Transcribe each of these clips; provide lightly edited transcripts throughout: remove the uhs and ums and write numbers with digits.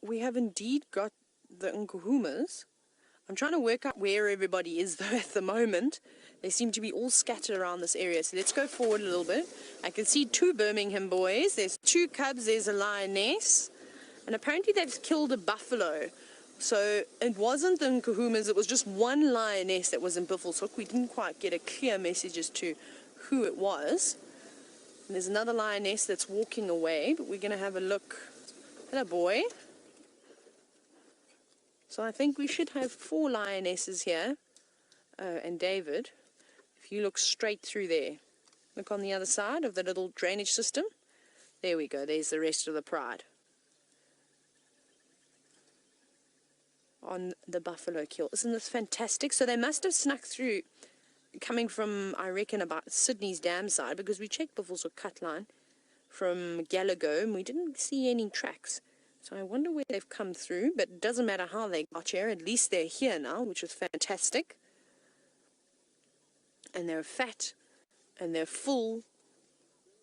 we have indeed got the Nkuhdumas. I'm trying to work out where everybody is though at the moment. They seem to be all scattered around this area. So let's go forward a little bit. I can see 2 Birmingham boys. There's 2 cubs. There's a lioness. And apparently they've killed a buffalo. So it wasn't the Nkuhdumas. It was just one lioness that was in Buffelshoek. We didn't quite get a clear message as to who it was. And there's another lioness that's walking away. But we're going to have a look. Hello, boy. So I think we should have 4 lionesses here, and David, if you look straight through there, look on the other side of the little drainage system, there we go, there's the rest of the pride on the buffalo kill. Isn't this fantastic? So they must have snuck through, coming from, I reckon, about Sydney's dam side, because we checked Buffelshoek cut line from Gallagher and we didn't see any tracks. So I wonder where they've come through, but it doesn't matter how they got here. At least they're here now, which is fantastic. And they're fat, and they're full,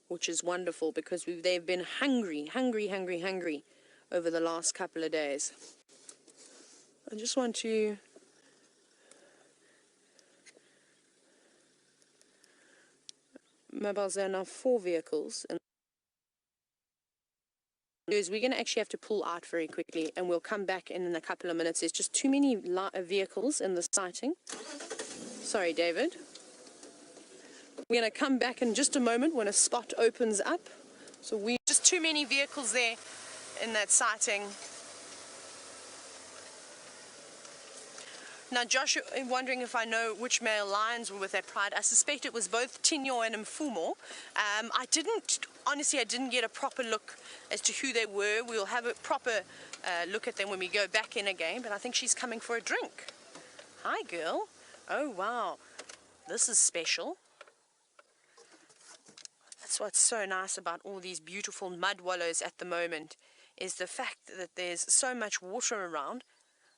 which is wonderful, because they've been hungry over the last couple of days. I just want to... Mobiles, there are now 4 vehicles, and we're going to actually have to pull out very quickly, and we'll come back in a couple of minutes. There's just too many vehicles in the sighting. Sorry, David. We're going to come back in just a moment when a spot opens up. So just too many vehicles there in that sighting. Now, Josh, I'm wondering if I know which male lions were with that pride. I suspect it was both Tinyo and Mfumo. Honestly, I didn't get a proper look as to who they were. We'll have a proper look at them when we go back in again, but I think she's coming for a drink. Hi, girl. Oh, wow. This is special. That's what's so nice about all these beautiful mud wallows at the moment, is the fact that there's so much water around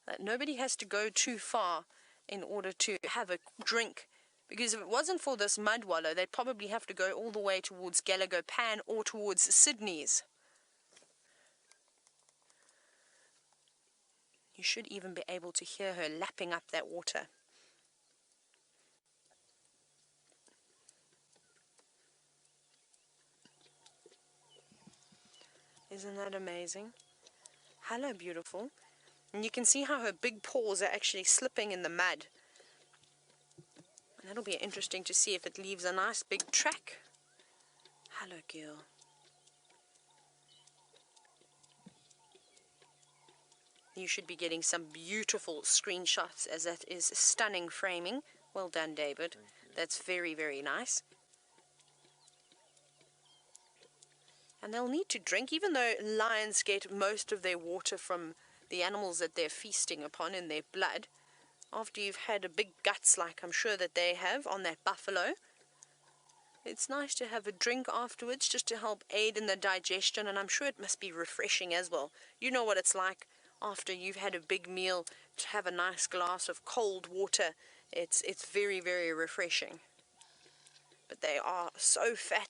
that nobody has to go too far in order to have a drink. Because if it wasn't for this mud wallow, they'd probably have to go all the way towards Gallagher Pan or towards Sydney's. You should even be able to hear her lapping up that water. Isn't that amazing? Hello, beautiful. And you can see how her big paws are actually slipping in the mud. And that'll be interesting to see if it leaves a nice big track. Hello, girl. You should be getting some beautiful screenshots, as that is stunning framing. Well done, David. That's very, very nice. And they'll need to drink, even though lions get most of their water from the animals that they're feasting upon in their blood. After you've had a big guts like I'm sure that they have on that buffalo, it's nice to have a drink afterwards just to help aid in the digestion, and I'm sure it must be refreshing as well. You know what it's like after you've had a big meal to have a nice glass of cold water. It's very, very refreshing. But they are so fat.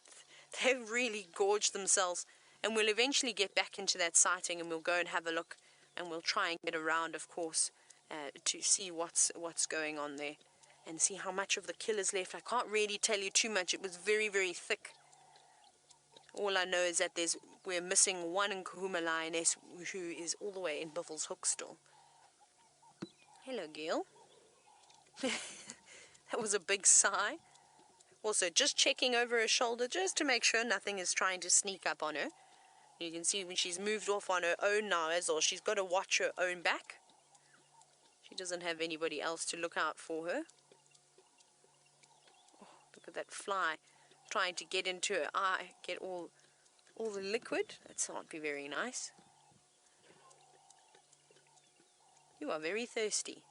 They've really gorged themselves, and we'll eventually get back into that sighting and we'll go and have a look, and we'll try and get around, of course, to see what's going on there and see how much of the kill is left. I can't really tell you too much. It was very, very thick. All I know is that we're missing one Nkuhduma lioness who is all the way in Buffelshoek still. Hello, girl. That was a big sigh. Also, just checking over her shoulder just to make sure nothing is trying to sneak up on her. You can see when she's moved off on her own now as well. She's got to watch her own back. She doesn't have anybody else to look out for her. Oh, look at that fly trying to get into her eye, get all the liquid. That can't be very nice. You are very thirsty.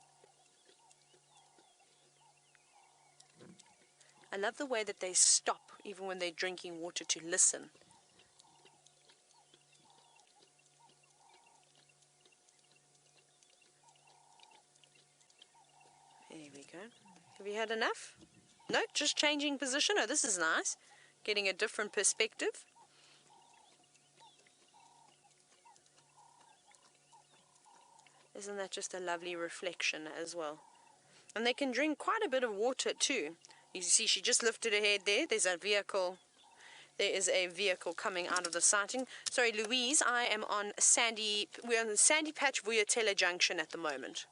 I love the way that they stop even when they're drinking water to listen. There we go. Have you had enough? No, just changing position. Oh, this is nice. Getting a different perspective. Isn't that just a lovely reflection as well? And they can drink quite a bit of water too. You see, she just lifted her head there. There's a vehicle. There is a vehicle coming out of the sighting. Sorry, Louise, I am on Sandy. We're on the Sandy Patch Vuyatela Junction at the moment.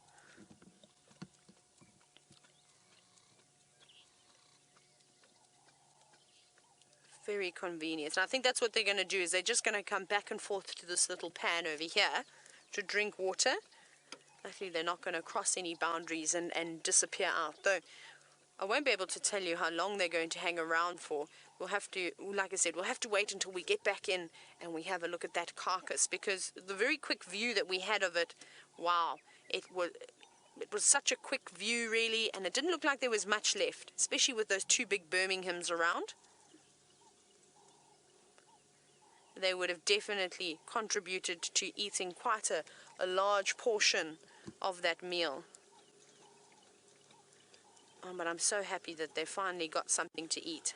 Very convenient. And I think that's what they're going to do, is they're just going to come back and forth to this little pan over here to drink water. Luckily, they're not going to cross any boundaries and disappear out. Though, I won't be able to tell you how long they're going to hang around for. We'll have to, like I said, we'll have to wait until we get back in and we have a look at that carcass, because the very quick view that we had of it, wow, it was such a quick view really, and it didn't look like there was much left, especially with those two big Birminghams around. They would have definitely contributed to eating quite a large portion of that meal. Oh, but I'm so happy that they finally got something to eat.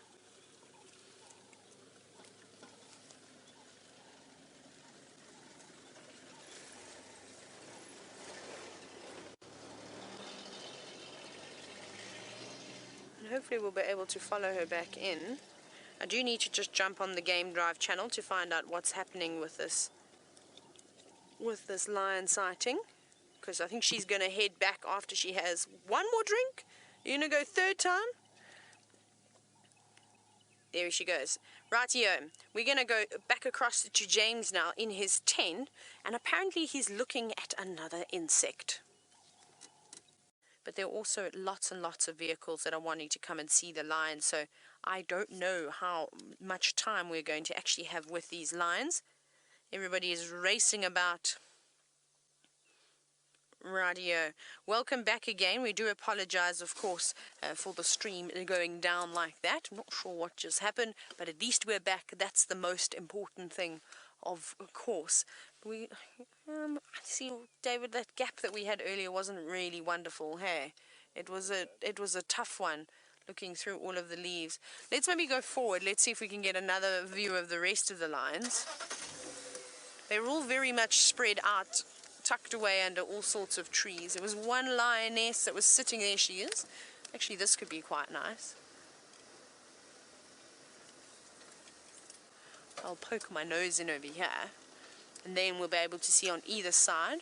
And hopefully we'll be able to follow her back in. I do need to just jump on the Game Drive channel to find out what's happening with this lion sighting, because I think she's going to head back after she has one more drink. You're going to go third time? There she goes. Rightio, we're going to go back across to James now in his tent, and apparently he's looking at another insect. But there are also lots and lots of vehicles that are wanting to come and see the lion, so I don't know how much time we're going to actually have with these lions. Everybody is racing about. Radio. Welcome back again. We do apologize, of course, for the stream going down like that. I'm not sure what just happened, but at least we're back. That's the most important thing, of course. I see, David, that gap that we had earlier wasn't really wonderful. Hey, it was a tough one, looking through all of the leaves. Let's maybe go forward. Let's see if we can get another view of the rest of the lions. They're all very much spread out, tucked away under all sorts of trees. There was one lioness that was sitting there. She is. Actually, this could be quite nice. I'll poke my nose in over here, and then we'll be able to see on either side.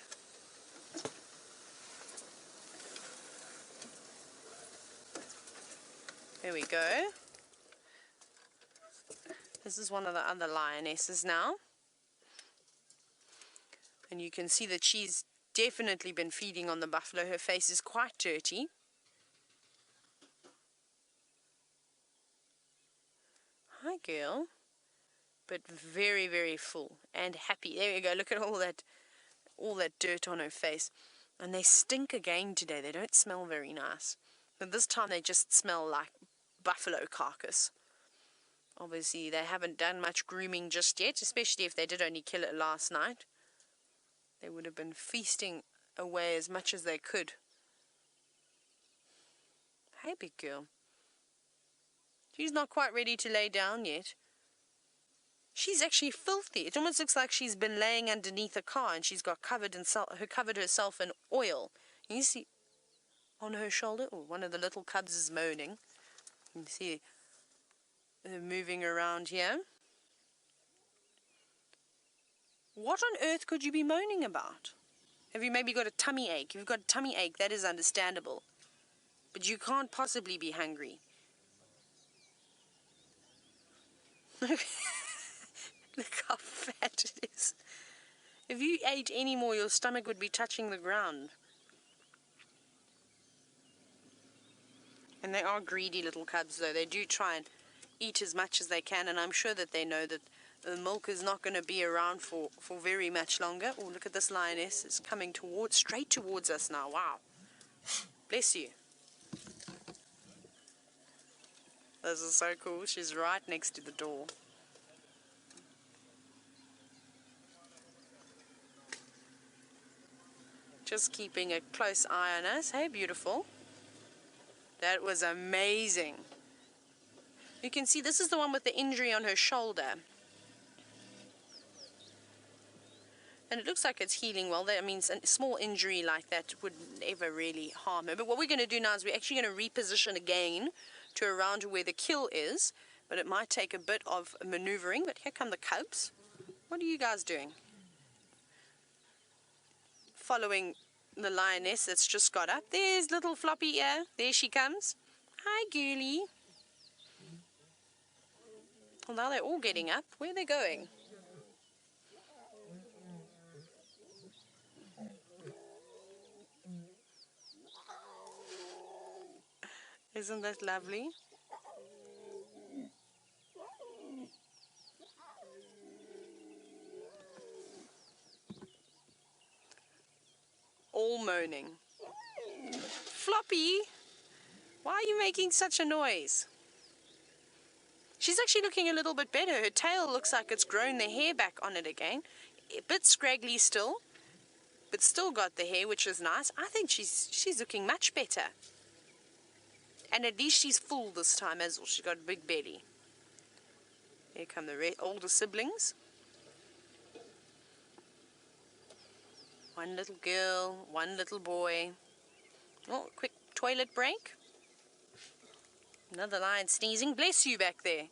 There we go. This is one of the other lionesses now. And you can see that she's definitely been feeding on the buffalo. Her face is quite dirty. Hi, girl. But very, very full and happy. There you go. Look at all that dirt on her face. And they stink again today. They don't smell very nice. But this time they just smell like buffalo carcass. Obviously, they haven't done much grooming just yet, especially if they did only kill it last night. They would have been feasting away as much as they could. Hey, big girl. She's not quite ready to lay down yet. She's actually filthy. It almost looks like she's been laying underneath a car and she's got covered herself in oil. You see on her shoulder, oh, one of the little cubs is moaning. You can see her moving around here. What on earth could you be moaning about? Have you maybe got a tummy ache? If you've got a tummy ache, that is understandable. But you can't possibly be hungry. Look how fat it is. If you ate any more, your stomach would be touching the ground. And they are greedy little cubs, though. They do try and eat as much as they can, and I'm sure that they know that the milk is not going to be around for very much longer. Oh, look at this lioness. It's coming straight towards us now. Wow. Bless you. This is so cool. She's right next to the door. Just keeping a close eye on us. Hey, beautiful. That was amazing. You can see this is the one with the injury on her shoulder. And it looks like it's healing well. That means a small injury like that would never really harm her. But what we're going to do now is we're actually going to reposition again to around where the kill is. But it might take a bit of maneuvering. But here come the cubs. What are you guys doing? Following the lioness that's just got up. There's little Floppy ear. There she comes. Hi, girlie. Well, now they're all getting up. Where are they going? Isn't that lovely? All moaning. Floppy, why are you making such a noise? She's actually looking a little bit better. Her tail looks like it's grown the hair back on it again. A bit scraggly still, but still got the hair, which is nice. I think she's looking much better. And at least she's full this time as well. She's got a big belly. Here come the older siblings. One little girl, one little boy. Oh, quick toilet break. Another lion sneezing. Bless you back there.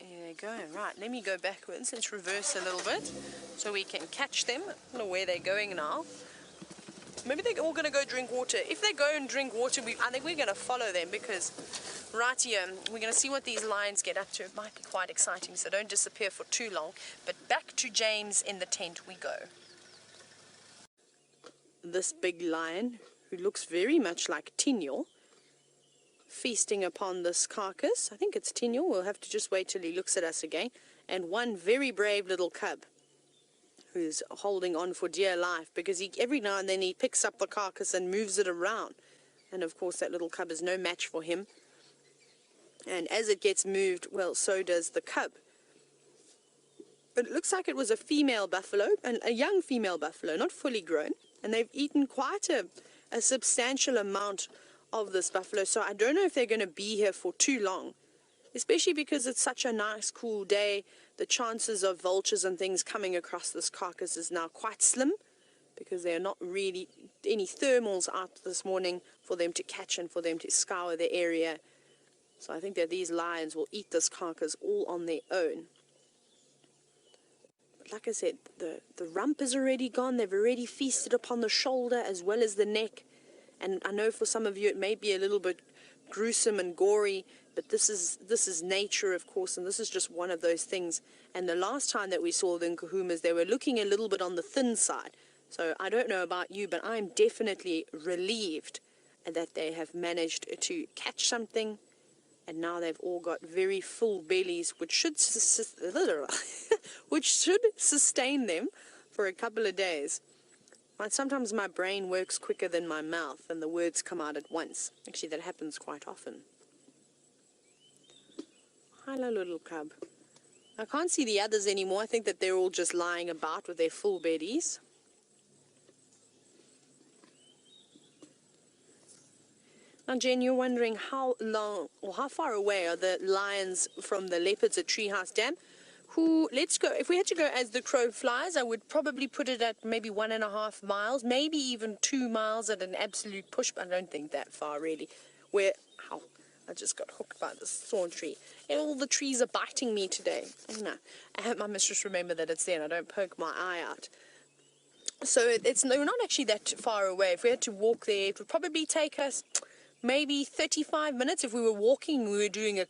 There they go. Right, let me go backwards. Let's reverse a little bit so we can catch them. I don't know where they're going now. Maybe they're all going to go drink water. If they go and drink water, I think we're going to follow them because right here, we're going to see what these lions get up to. It might be quite exciting, so don't disappear for too long. But back to James in the tent we go. This big lion, who looks very much like Tinyo, feasting upon this carcass. I think it's Tinyo. We'll have to just wait till he looks at us again. And one very brave little cub who's holding on for dear life because every now and then he picks up the carcass and moves it around. And of course that little cub is no match for him. And as it gets moved, well, so does the cub. But it looks like it was a female buffalo, and a young female buffalo, not fully grown. And they've eaten quite a substantial amount of this buffalo. So I don't know if they're going to be here for too long, especially because it's such a nice, cool day. The chances of vultures and things coming across this carcass is now quite slim because there are not really any thermals out this morning for them to catch and for them to scour the area. So I think that these lions will eat this carcass all on their own. But like I said, the rump is already gone. They've already feasted upon the shoulder as well as the neck. And I know for some of you it may be a little bit gruesome and gory, but this is nature, of course, and this is just one of those things. And the last time that we saw the Nkhudumas, they were looking a little bit on the thin side. So I don't know about you, but I'm definitely relieved that they have managed to catch something. And now they've all got very full bellies, which should sustain them for a couple of days. Sometimes my brain works quicker than my mouth and the words come out at once. Actually, that happens quite often. Hello, little cub. I can't see the others anymore. I think that they're all just lying about with their full bellies. Now, Jen, you're wondering how long or how far away are the lions from the leopards at Treehouse Dam? Let's go. If we had to go as the crow flies, I would probably put it at maybe 1.5 miles, maybe even 2 miles at an absolute push. But I don't think that far, really. I just got hooked by this thorn tree. And all the trees are biting me today. No, I have my mistress remember that it's there and I don't poke my eye out. So we're not actually that far away. If we had to walk there, it would probably take us maybe 35 minutes. If we were walking, we were doing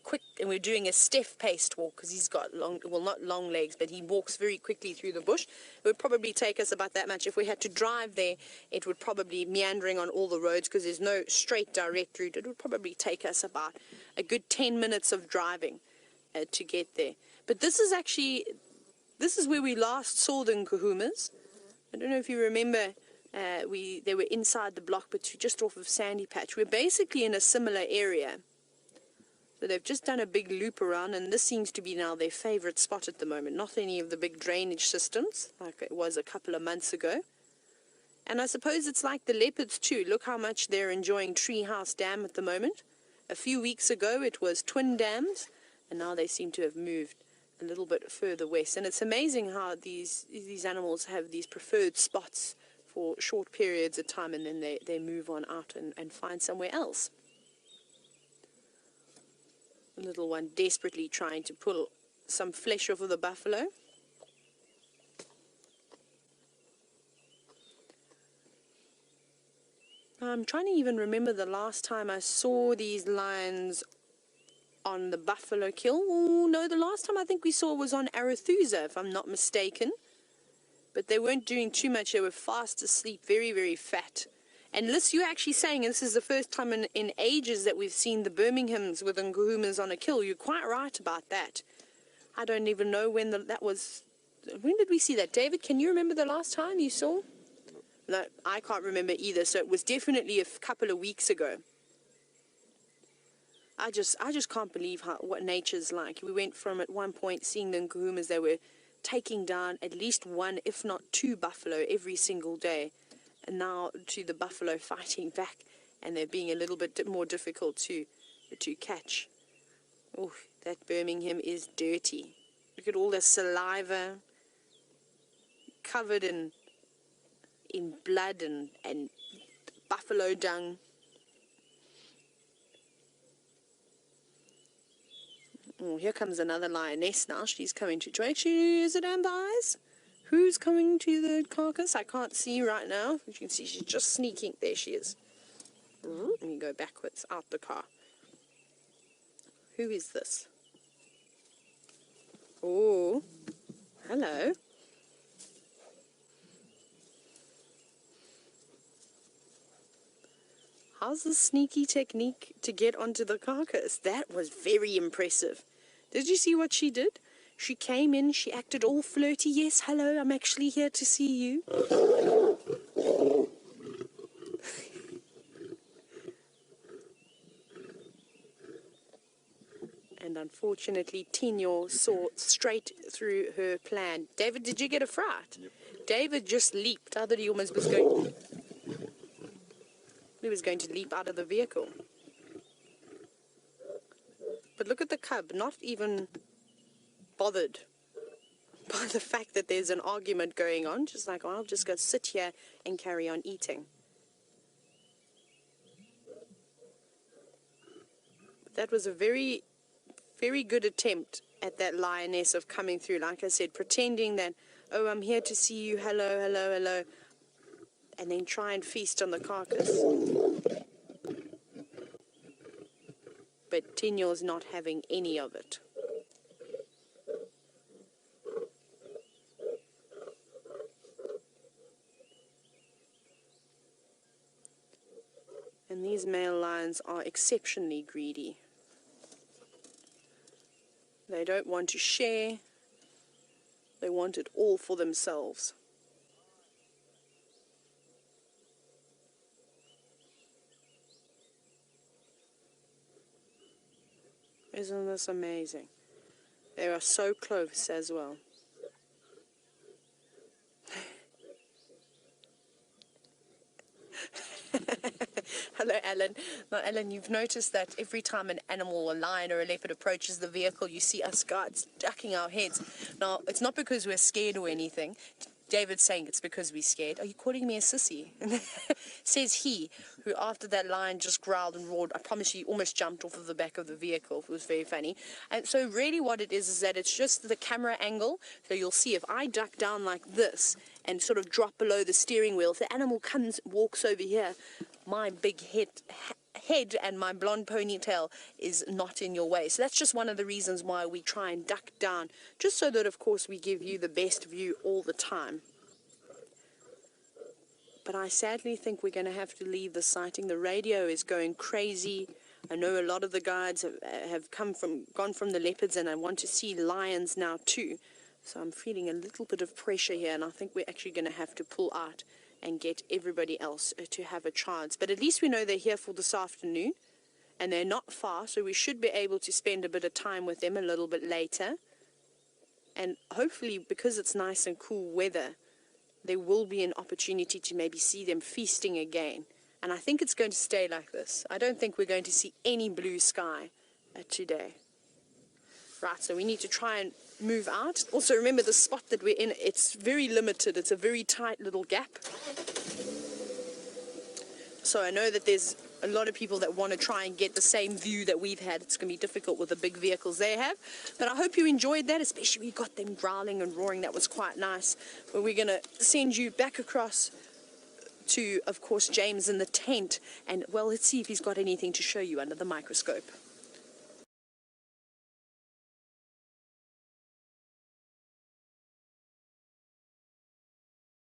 a stiff-paced walk because he's got not long legs, but he walks very quickly through the bush. It would probably take us about that much. If we had to drive there, it would probably meandering on all the roads because there's no straight direct route. It would probably take us about a good 10 minutes of driving to get there. But this is where we last saw the Nkhudumas. I don't know if you remember. They were inside the block, but just off of Sandy Patch. We're basically in a similar area. So they've just done a big loop around, and this seems to be now their favorite spot at the moment. Not any of the big drainage systems, like it was a couple of months ago. And I suppose it's like the leopards too. Look how much they're enjoying Treehouse Dam at the moment. a few weeks ago it was twin dams, and now they seem to have moved a little bit further west. And it's amazing how these animals have these preferred spots for short periods of time, and then they move on out and find somewhere else. The little one desperately trying to pull some flesh off of the buffalo. I'm trying to even remember the last time I saw these lions on the buffalo kill. Oh, no, the last time I think we saw was on Arathusa, if I'm not mistaken. But they weren't doing too much. They were fast asleep, very, very fat. And Liz, you're actually saying, and this is the first time in ages that we've seen the Birminghams with Nkhudumas on a kill. You're quite right about that. I don't even know when that was. When did we see that? David, can you remember the last time you saw? No, I can't remember either, so it was definitely a couple of weeks ago. I just can't believe what nature's like. We went from at one point seeing the Nkhudumas, they were taking down at least one, if not two buffalo every single day. And now to the buffalo fighting back, and they're being a little bit more difficult to catch. Oh, that Birmingham is dirty. Look at all the saliva covered in blood and buffalo dung. Oh, here comes another lioness now. She's coming to join. Is it Amber Eyes? Who's coming to the carcass? I can't see right now. As you can see, she's just sneaking. There she is. Let me go backwards out the car. Who is this? Oh, hello. How's the sneaky technique to get onto the carcass? That was very impressive. Did you see what she did? She came in, she acted all flirty. Yes, hello, I'm actually here to see you. And unfortunately, Tino saw straight through her plan. David, did you get a fright? Yep. David just leaped. I thought he almost was going... He was going to leap out of the vehicle. But look at the cub, not even bothered by the fact that there's an argument going on. Just like, oh, I'll just go sit here and carry on eating. That was a very, very good attempt at that lioness of coming through. Like I said, pretending that, oh, I'm here to see you, hello, hello, hello. And then try and feast on the carcass. But Tino's not having any of it. And these male lions are exceptionally greedy. They don't want to share. They want it all for themselves. Isn't this amazing? They are so close as well. Hello, Alan. Now, Alan, you've noticed that every time an animal, a lion or a leopard approaches the vehicle, you see us guards ducking our heads. Now, it's not because we're scared or anything. David's saying it's because we're scared. Are you calling me a sissy? Says he, who after that lion just growled and roared, I promise you, he almost jumped off of the back of the vehicle. It was very funny. And so really what it is that it's just the camera angle. So you'll see if I duck down like this and sort of drop below the steering wheel, if the animal comes, walks over here, my big head and my blonde ponytail is not in your way. So that's just one of the reasons why we try and duck down, just so that, of course, we give you the best view all the time. But I sadly think we're going to have to leave the sighting. The radio is going crazy. I know a lot of the guides have gone from the leopards, and I want to see lions now too. So I'm feeling a little bit of pressure here, and I think we're actually going to have to pull out and get everybody else to have a chance. But at least we know they're here for this afternoon, and they're not far, so we should be able to spend a bit of time with them a little bit later. And hopefully, because it's nice and cool weather, there will be an opportunity to maybe see them feasting again. And I think it's going to stay like this. I don't think we're going to see any blue sky today. Right, so we need to try and move out. Also, remember the spot that we're in, it's very limited. It's a very tight little gap. So I know that there's a lot of people that want to try and get the same view that we've had. It's going to be difficult with the big vehicles they have. But I hope you enjoyed that, especially we got them growling and roaring. That was quite nice. But we're going to send you back across to, of course, James in the tent. And, well, let's see if he's got anything to show you under the microscope.